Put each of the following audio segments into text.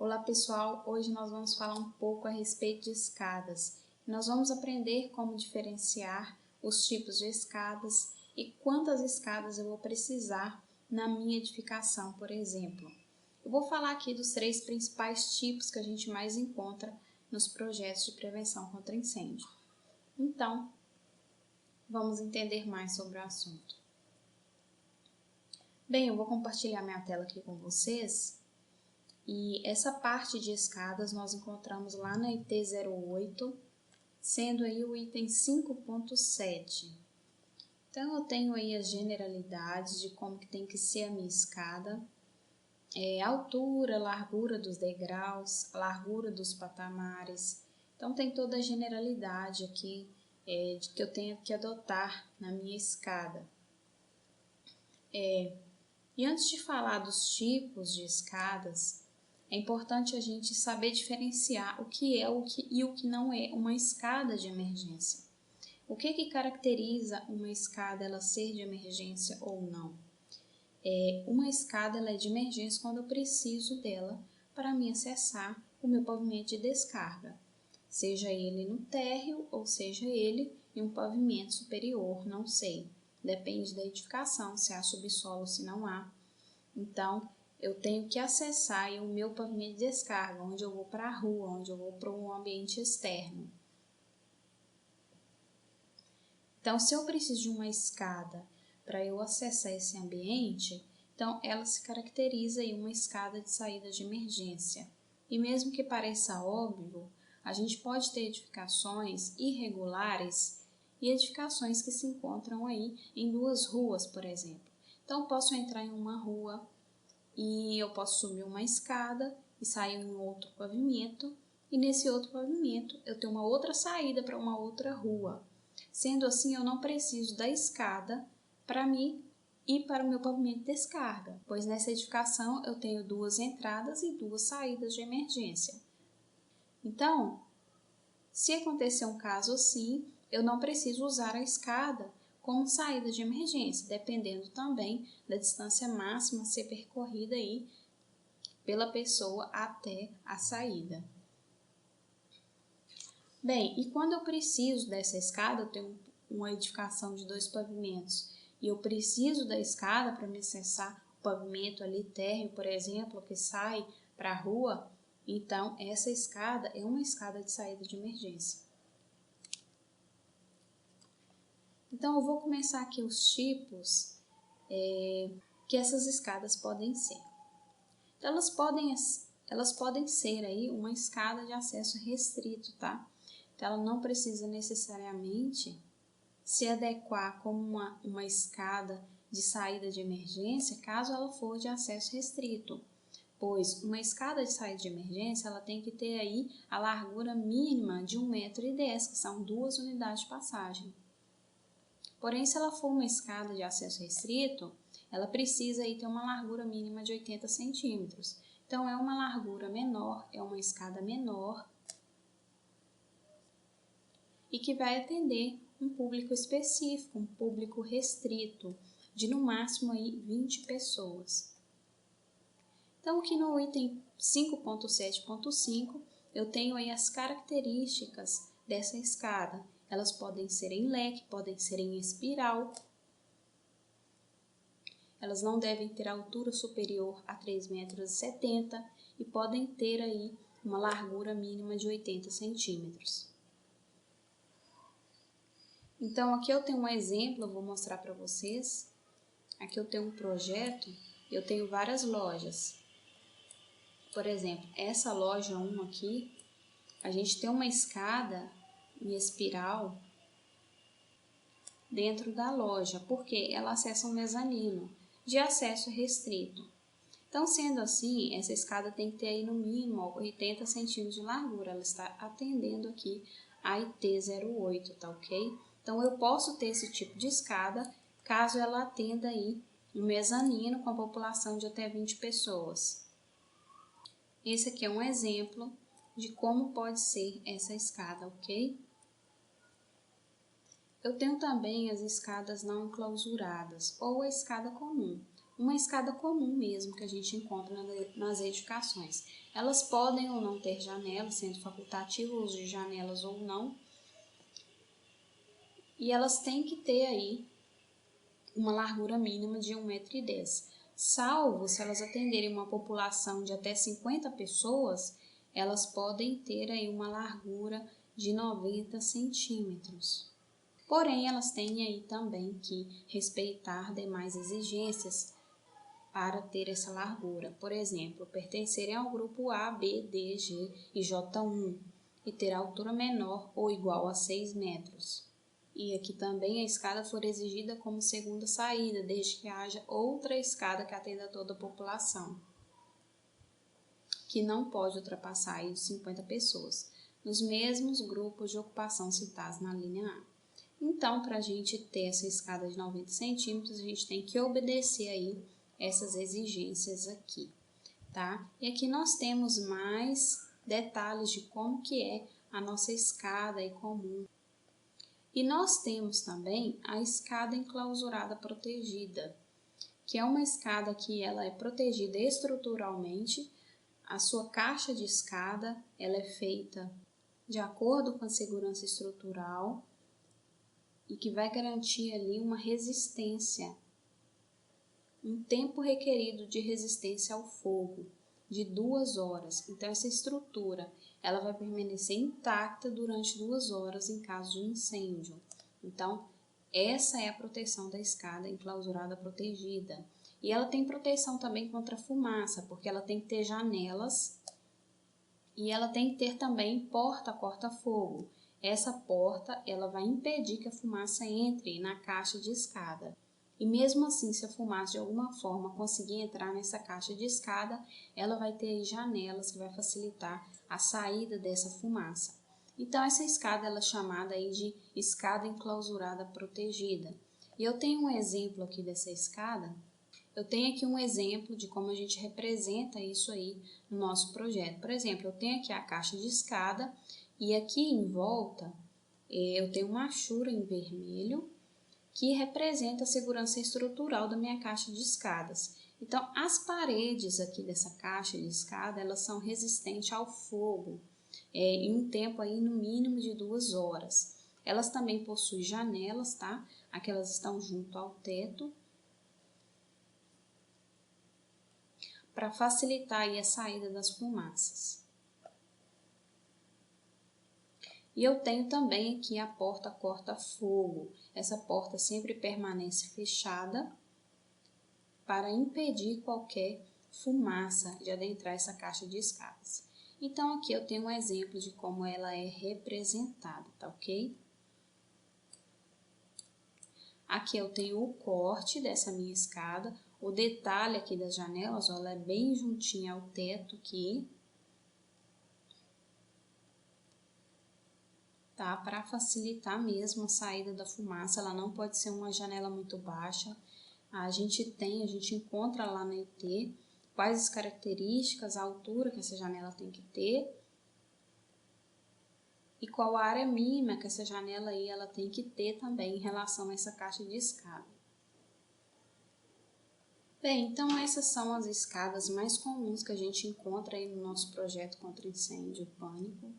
Olá pessoal, hoje nós vamos falar um pouco a respeito de escadas. Nós vamos aprender como diferenciar os tipos de escadas e quantas escadas eu vou precisar na minha edificação, por exemplo. Eu vou falar aqui dos 3 principais tipos que a gente mais encontra nos projetos de prevenção contra incêndio. Então, vamos entender mais sobre o assunto. Bem, eu vou compartilhar minha tela aqui com vocês. E essa parte de escadas nós encontramos lá na IT 08, sendo aí o item 5.7. Então, eu tenho aí as generalidades de como que tem que ser a minha escada, altura, largura dos degraus, largura dos patamares. Então, tem toda a generalidade aqui de que eu tenho que adotar na minha escada. E antes de falar dos tipos de escadas, é importante a gente saber diferenciar o que é e o que não é uma escada de emergência. O que caracteriza uma escada ela ser de emergência ou não? Uma escada ela é de emergência quando eu preciso dela para me acessar o meu pavimento de descarga, seja ele no térreo ou seja ele em um pavimento superior, não sei. Depende da edificação, se há subsolo ou se não há. Então, eu tenho que acessar o meu pavimento de descarga, onde eu vou para a rua, onde eu vou para um ambiente externo. Então, se eu preciso de uma escada para eu acessar esse ambiente, então ela se caracteriza em uma escada de saída de emergência. E mesmo que pareça óbvio, a gente pode ter edificações irregulares e edificações que se encontram aí em 2 ruas, por exemplo. Então, eu posso entrar em uma rua e eu posso subir uma escada e sair em um outro pavimento, e nesse outro pavimento eu tenho uma outra saída para uma outra rua. Sendo assim, eu não preciso da escada para mim ir para o meu pavimento de descarga, pois nessa edificação eu tenho 2 entradas e 2 saídas de emergência. Então, se acontecer um caso assim, eu não preciso usar a escada como saída de emergência, dependendo também da distância máxima a ser percorrida aí pela pessoa até a saída. Bem, e quando eu preciso dessa escada, eu tenho uma edificação de 2 pavimentos e eu preciso da escada para me acessar o pavimento ali térreo, por exemplo, que sai para a rua, então essa escada é uma escada de saída de emergência. Então, eu vou começar aqui os tipos que essas escadas podem ser. Então, elas podem ser aí uma escada de acesso restrito, tá? Então, ela não precisa necessariamente se adequar como uma escada de saída de emergência, caso ela for de acesso restrito. Pois uma escada de saída de emergência, ela tem que ter aí a largura mínima de 1,10 m, que são 2 unidades de passagem. Porém, se ela for uma escada de acesso restrito, ela precisa aí ter uma largura mínima de 80 centímetros. Então, é uma largura menor, é uma escada menor e que vai atender um público específico, um público restrito, de no máximo aí 20 pessoas. Então, aqui no item 5.7.5, eu tenho aí as características dessa escada. Elas podem ser em leque, podem ser em espiral. Elas não devem ter altura superior a 3,70 m e podem ter aí uma largura mínima de 80 centímetros. Então, aqui eu tenho um exemplo, eu vou mostrar para vocês. Aqui eu tenho um projeto, eu tenho várias lojas. Por exemplo, essa loja 1 aqui, a gente tem uma escada em espiral dentro da loja, porque ela acessa um mezanino de acesso restrito. Então, sendo assim, essa escada tem que ter aí no mínimo 80 centímetros de largura. Ela está atendendo aqui a IT 08, tá ok? Então, eu posso ter esse tipo de escada caso ela atenda aí um mezanino com a população de até 20 pessoas. Esse aqui é um exemplo de como pode ser essa escada, ok? Eu tenho também as escadas não enclausuradas ou a escada comum. uma escada comum mesmo que a gente encontra nas edificações. Elas podem ou não ter janelas, sendo facultativo o uso de janelas ou não, e elas têm que ter aí uma largura mínima de 1,10 m, salvo se elas atenderem uma população de até 50 pessoas, elas podem ter aí uma largura de 90 centímetros. Porém, elas têm aí também que respeitar demais exigências para ter essa largura. Por exemplo, pertencerem ao grupo A, B, D, G e J1 e ter altura menor ou igual a 6 metros. E aqui também a escada for exigida como segunda saída, desde que haja outra escada que atenda a toda a população, que não pode ultrapassar aí os 50 pessoas, nos mesmos grupos de ocupação citados na linha A. Então, para a gente ter essa escada de 90 centímetros, a gente tem que obedecer aí essas exigências aqui, tá? E aqui nós temos mais detalhes de como que é a nossa escada aí comum. E nós temos também a escada enclausurada protegida, que é uma escada que ela é protegida estruturalmente. A sua caixa de escada ela é feita de acordo com a segurança estrutural e que vai garantir ali uma resistência, um tempo requerido de resistência ao fogo de 2 horas. Então essa estrutura ela vai permanecer intacta durante 2 horas em caso de incêndio. Então essa é a proteção da escada enclausurada protegida. E ela tem proteção também contra fumaça, porque ela tem que ter janelas e ela tem que ter também porta corta-fogo. Essa porta ela vai impedir que a fumaça entre na caixa de escada. E mesmo assim, se a fumaça de alguma forma conseguir entrar nessa caixa de escada, ela vai ter aí janelas que vai facilitar a saída dessa fumaça. Então essa escada ela é chamada aí de escada enclausurada protegida. E eu tenho um exemplo aqui dessa escada. Eu tenho aqui um exemplo de como a gente representa isso aí no nosso projeto. Por exemplo, eu tenho aqui a caixa de escada e aqui em volta eu tenho uma achura em vermelho que representa a segurança estrutural da minha caixa de escadas. Então, as paredes aqui dessa caixa de escada, elas são resistentes ao fogo em um tempo aí no mínimo de 2 horas. Elas também possuem janelas, tá? Aquelas estão junto ao teto, para facilitar aí a saída das fumaças. E eu tenho também aqui a porta corta-fogo. Essa porta sempre permanece fechada para impedir qualquer fumaça de adentrar essa caixa de escadas. Então aqui eu tenho um exemplo de como ela é representada, tá ok? Aqui eu tenho o corte dessa minha escada. O detalhe aqui das janelas, ó, ela é bem juntinha ao teto aqui, tá? Para facilitar mesmo a saída da fumaça, ela não pode ser uma janela muito baixa. A gente encontra lá na IT quais as características, a altura que essa janela tem que ter e qual a área mínima que essa janela aí ela tem que ter também em relação a essa caixa de escada. Bem, então essas são as escadas mais comuns que a gente encontra aí no nosso projeto contra incêndio e pânico.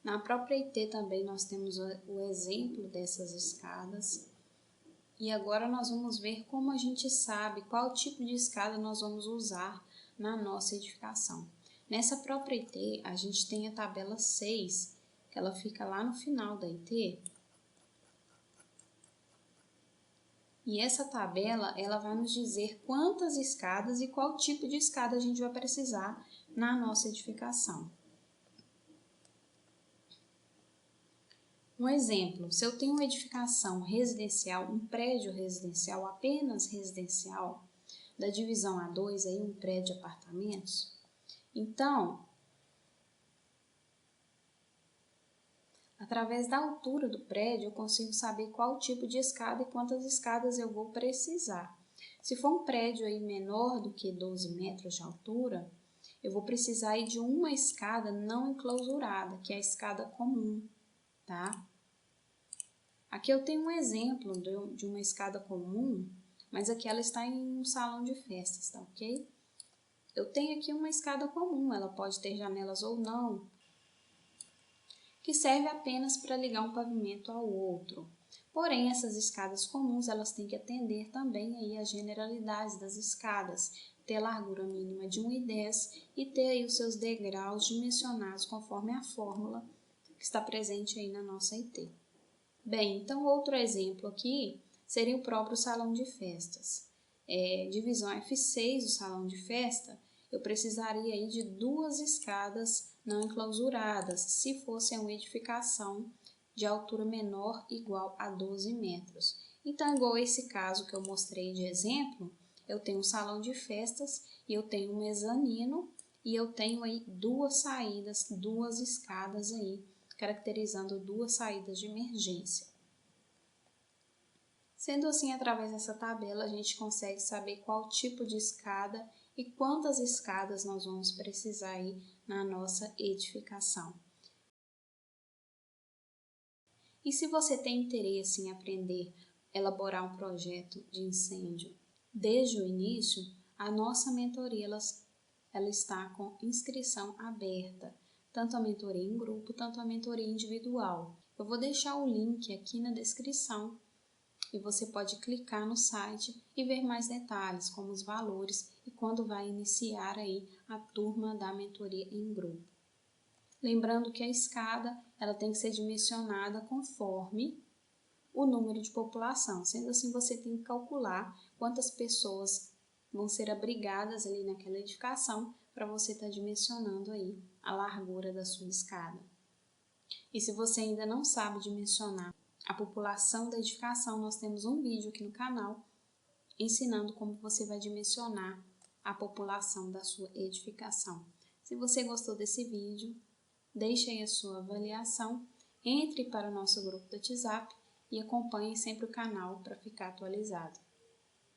Na própria IT também nós temos o exemplo dessas escadas. E agora nós vamos ver como a gente sabe qual tipo de escada nós vamos usar na nossa edificação. Nessa própria IT, a gente tem a tabela 6, que ela fica lá no final da IT. E essa tabela, ela vai nos dizer quantas escadas e qual tipo de escada a gente vai precisar na nossa edificação. Um exemplo, se eu tenho uma edificação residencial, um prédio residencial, apenas residencial, da divisão A2, aí um prédio de apartamentos, então, através da altura do prédio, eu consigo saber qual tipo de escada e quantas escadas eu vou precisar. Se for um prédio aí menor do que 12 metros de altura, eu vou precisar aí de uma escada não enclausurada, que é a escada comum, tá? Aqui eu tenho um exemplo de uma escada comum mas aqui ela está em um salão de festas, tá ok? Eu tenho aqui uma escada comum, ela pode ter janelas ou não, que serve apenas para ligar um pavimento ao outro. Porém, essas escadas comuns, elas têm que atender também aí às generalidades das escadas, ter largura mínima de 1,10 e ter aí os seus degraus dimensionados conforme a fórmula que está presente aí na nossa IT. Bem, então outro exemplo aqui seria o próprio salão de festas. Divisão F6 do salão de festa, eu precisaria aí de 2 escadas não enclausuradas, se fosse uma edificação de altura menor igual a 12 metros. Então, igual esse caso que eu mostrei de exemplo, eu tenho um salão de festas e eu tenho um mezanino e eu tenho aí 2 saídas, 2 escadas aí, caracterizando 2 saídas de emergência. Sendo assim, através dessa tabela, a gente consegue saber qual tipo de escada e quantas escadas nós vamos precisar aí na nossa edificação. E se você tem interesse em aprender a elaborar um projeto de incêndio desde o início, a nossa mentoria ela está com inscrição aberta, tanto a mentoria em grupo, tanto a mentoria individual. Eu vou deixar o link aqui na descrição e você pode clicar no site e ver mais detalhes, como os valores e quando vai iniciar aí a turma da mentoria em grupo. Lembrando que a escada ela tem que ser dimensionada conforme o número de população. Sendo assim, você tem que calcular quantas pessoas vão ser abrigadas ali naquela edificação para você estar dimensionando aí a largura da sua escada. E se você ainda não sabe dimensionar a população da edificação, nós temos um vídeo aqui no canal ensinando como você vai dimensionar a população da sua edificação. Se você gostou desse vídeo, deixe aí a sua avaliação, entre para o nosso grupo do WhatsApp e acompanhe sempre o canal para ficar atualizado.